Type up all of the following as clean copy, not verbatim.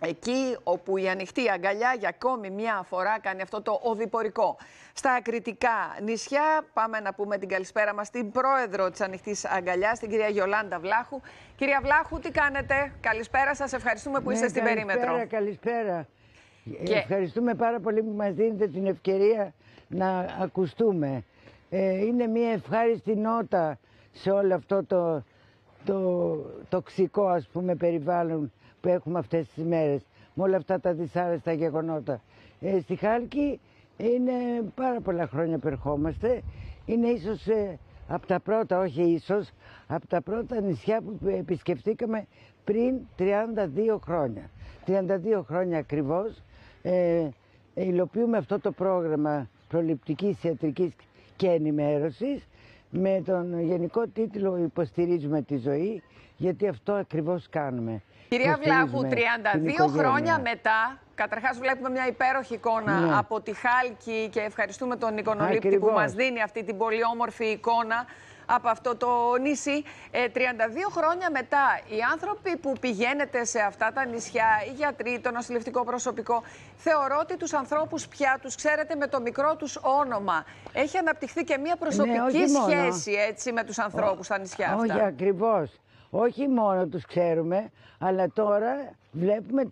Εκεί όπου η ανοιχτή αγκαλιά για ακόμη μια φορά κάνει αυτό το οδηπορικό. Στα ακριτικά νησιά πάμε να πούμε την καλησπέρα μας στην πρόεδρο της ανοιχτής αγκαλιάς, την κυρία Γιολάντα Βλάχου. Κυρία Βλάχου, τι κάνετε? Καλησπέρα σας, ευχαριστούμε που είστε στην περίμετρο. Καλησπέρα. Ευχαριστούμε πάρα πολύ που μας δίνετε την ευκαιρία να ακουστούμε. Είναι μια ευχάριστη νότα σε όλο αυτό το τοξικό, ας πούμε, περιβάλλον που έχουμε αυτές τις μέρες, με όλα αυτά τα δυσάρεστα γεγονότα. Στη Χάλκη είναι πάρα πολλά χρόνια που ερχόμαστε. Είναι ίσως από τα πρώτα, όχι ίσως, από τα πρώτα νησιά που επισκεφτήκαμε πριν 32 χρόνια. 32 χρόνια ακριβώς υλοποιούμε αυτό το πρόγραμμα προληπτικής ιατρικής και ενημέρωσης με τον γενικό τίτλο «Υποστηρίζουμε τη ζωή», γιατί αυτό ακριβώς κάνουμε. Κυρία Βλάχου, 32 χρόνια μετά, καταρχάς βλέπουμε μια υπέροχη εικόνα από τη Χάλκη και ευχαριστούμε τον Νικονολίπτη που μας δίνει αυτή την πολύ όμορφη εικόνα από αυτό το νησί. 32 χρόνια μετά, οι άνθρωποι που πηγαίνετε σε αυτά τα νησιά, οι γιατροί, το νοσηλευτικό προσωπικό, θεωρώ ότι τους ανθρώπους πια τους ξέρετε με το μικρό τους όνομα. Έχει αναπτυχθεί και μια προσωπική σχέση έτσι, με τους ανθρώπους στα νησιά αυτά. Όχι ακριβώς. Όχι μόνο τους ξέρουμε, αλλά τώρα βλέπουμε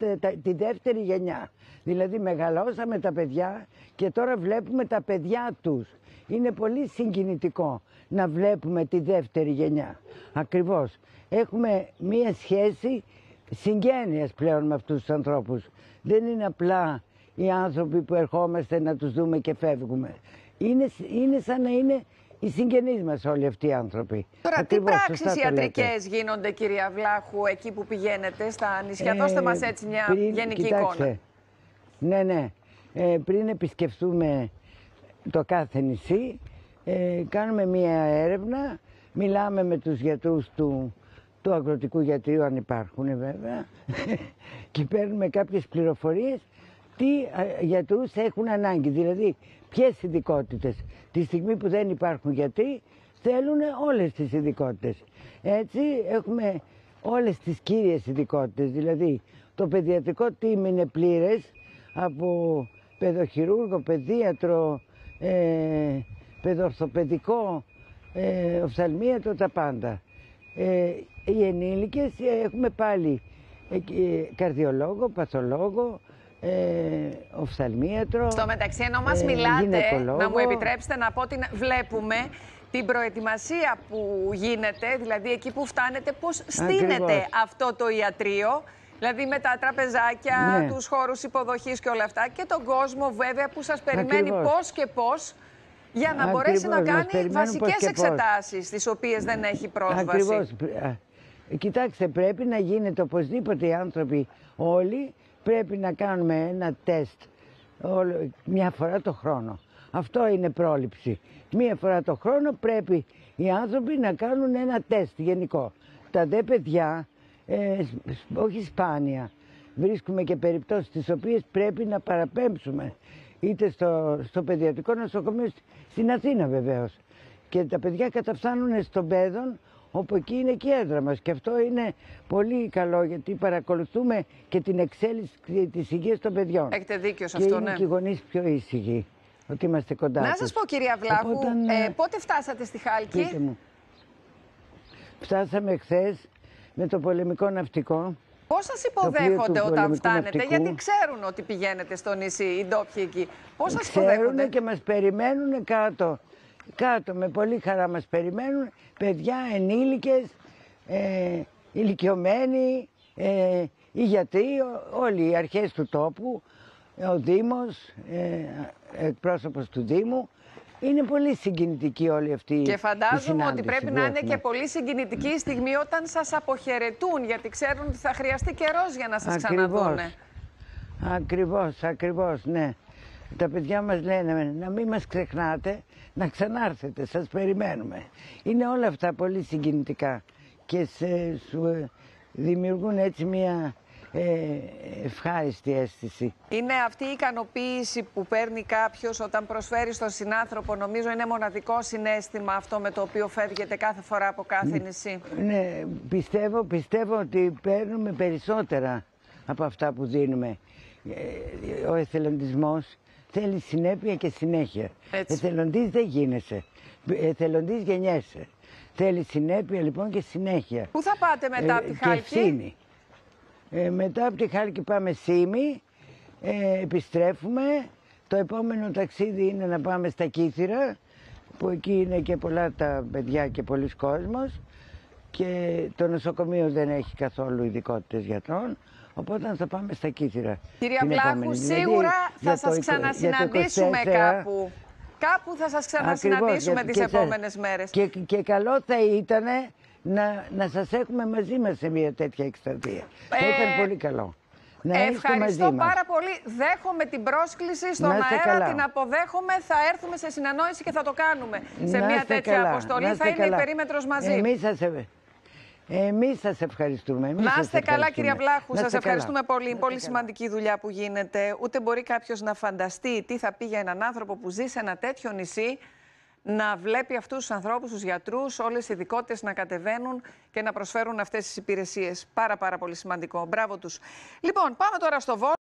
τη δεύτερη γενιά. Δηλαδή μεγαλώσαμε τα παιδιά και τώρα βλέπουμε τα παιδιά τους. Είναι πολύ συγκινητικό να βλέπουμε τη δεύτερη γενιά. Ακριβώς. Έχουμε μία σχέση συγγένειας πλέον με αυτούς τους ανθρώπους. Δεν είναι απλά οι άνθρωποι που ερχόμαστε να τους δούμε και φεύγουμε. Είναι σαν να είναι οι συγγενείς μας όλοι αυτοί οι άνθρωποι. Τώρα, ακριβώς, τι πράξεις ιατρικές γίνονται, κυρία Βλάχου, εκεί που πηγαίνετε στα νησιά? Δώστε μας έτσι μια γενική εικόνα. Ναι. Πριν επισκεφτούμε το κάθε νησί, κάνουμε μία έρευνα, μιλάμε με τους γιατρούς του αγροτικού γιατρίου, αν υπάρχουν βέβαια, και παίρνουμε κάποιες πληροφορίες τι γιατρούς έχουν ανάγκη, δηλαδή ποιες ειδικότητες. Τη στιγμή που δεν υπάρχουν γιατροί, θέλουν όλες τις ειδικότητες. Έτσι έχουμε όλες τις κύριες ειδικότητες, δηλαδή το παιδιατρικό team είναι πλήρες από παιδοχειρούργο, παιδίατρο, παιδορθοπαιδικό, οφθαλμίατρο, τα πάντα. Οι ενήλικες έχουμε πάλι καρδιολόγο, παθολόγο, οφθαλμίατρο. Στο μεταξύ, ενώ μας μιλάτε, να μου επιτρέψετε να πω ότι βλέπουμε την προετοιμασία που γίνεται, δηλαδή εκεί που φτάνετε, πώς στείνεται αυτό το ιατρείο. Δηλαδή με τα τραπεζάκια, τους χώρους υποδοχής και όλα αυτά, και τον κόσμο βέβαια που σας περιμένει πώς και πώς για να μπορέσει να κάνει βασικές εξετάσεις στις οποίες δεν έχει πρόσβαση. Ακριβώς. Κοιτάξτε, πρέπει να γίνεται οπωσδήποτε, οι άνθρωποι όλοι πρέπει να κάνουμε ένα τεστ μια φορά το χρόνο. Αυτό είναι πρόληψη. Μια φορά το χρόνο πρέπει οι άνθρωποι να κάνουν ένα τεστ γενικό. Τα δε παιδιά, όχι σπάνια, βρίσκουμε και περιπτώσεις τις οποίες πρέπει να παραπέμψουμε είτε στο παιδιατρικό νοσοκομείο, στην Αθήνα βεβαίως, και τα παιδιά καταφθάνουν στον Πέδον, όπου εκεί είναι και η έδρα μας, και αυτό είναι πολύ καλό γιατί παρακολουθούμε και την εξέλιξη της υγείας των παιδιών. Έχετε δίκιο σε αυτό, και είναι και οι γονείς πιο ήσυχοι ότι είμαστε κοντά τους. Να σας πω, κυρία Βλάχου, πότε φτάσατε στη Χάλκη? Πείτε μου. Φτάσαμε χθες με το πολεμικό ναυτικό. Πώς σας υποδέχονται όταν φτάνετε, ναυτικού, γιατί ξέρουν ότι πηγαίνετε στο νησί, οι ντόπιοι εκεί. Πώς σας υποδέχονται? Ξέρουν και μας περιμένουν κάτω. Κάτω με πολύ χαρά μας περιμένουν παιδιά, ενήλικες, ηλικιωμένοι, οι γιατροί, όλοι οι αρχές του τόπου, ο Δήμος, εκπρόσωπος του Δήμου. Είναι πολύ συγκινητική όλη αυτή και φαντάζομαι ότι πρέπει να είναι έχουμε. Και πολύ συγκινητική η στιγμή όταν σας αποχαιρετούν, γιατί ξέρουν ότι θα χρειαστεί καιρός για να σας ξαναδούνε. Ακριβώς, ναι. Τα παιδιά μας λένε να μην μας ξεχνάτε, να ξανάρθετε, σας περιμένουμε. Είναι όλα αυτά πολύ συγκινητικά και σου δημιουργούν έτσι μια ευχάριστη αίσθηση. Είναι αυτή η ικανοποίηση που παίρνει κάποιος όταν προσφέρει στον συνάνθρωπο. Νομίζω είναι μοναδικό συναίσθημα αυτό με το οποίο φεύγετε κάθε φορά από κάθε νησί. Ναι, πιστεύω ότι παίρνουμε περισσότερα από αυτά που δίνουμε. Ο εθελοντισμός θέλει συνέπεια και συνέχεια. Εθελοντής δεν γίνεσαι. Εθελοντής γεννιέσαι. Θέλει συνέπεια λοιπόν και συνέχεια. Πού θα πάτε μετά από τη Χάλκη? Και ευθύνη. Μετά από τη Χάλκη πάμε Σύμη, επιστρέφουμε. Το επόμενο ταξίδι είναι να πάμε στα Κύθυρα, που εκεί είναι και πολλά τα παιδιά και πολλοί κόσμος και το νοσοκομείο δεν έχει καθόλου ειδικότητες γιατρών, οπότε θα πάμε στα Κύθυρα. Κυρία Βλάχου, σίγουρα θα σας ξανασυναντήσουμε κάπου. Κάπου θα σας ξανασυναντήσουμε τις επόμενες μέρες. Και καλό θα ήταν να σας έχουμε μαζί μας σε μια τέτοια εκστρατεία. Θα ήταν πολύ καλό. Ευχαριστώ πάρα πολύ. Δέχομαι την πρόσκληση στον αέρα, την αποδέχομαι. Θα έρθουμε σε συναννόηση και θα το κάνουμε. Σε μια τέτοια αποστολή θα είναι η περίμετρος μαζί. Εμείς σας ευχαριστούμε. Να είστε καλά, κυρία Βλάχου. Σας ευχαριστούμε πολύ. Είναι πολύ σημαντική δουλειά που γίνεται. Ούτε μπορεί κάποιος να φανταστεί τι θα πει για έναν άνθρωπο που ζει σε ένα τέτοιο νησί, να βλέπει αυτούς τους ανθρώπους, τους γιατρούς, όλες οι ειδικότητες να κατεβαίνουν και να προσφέρουν αυτές τις υπηρεσίες. Πάρα πολύ σημαντικό. Μπράβο τους. Λοιπόν, πάμε τώρα στο Βόλο.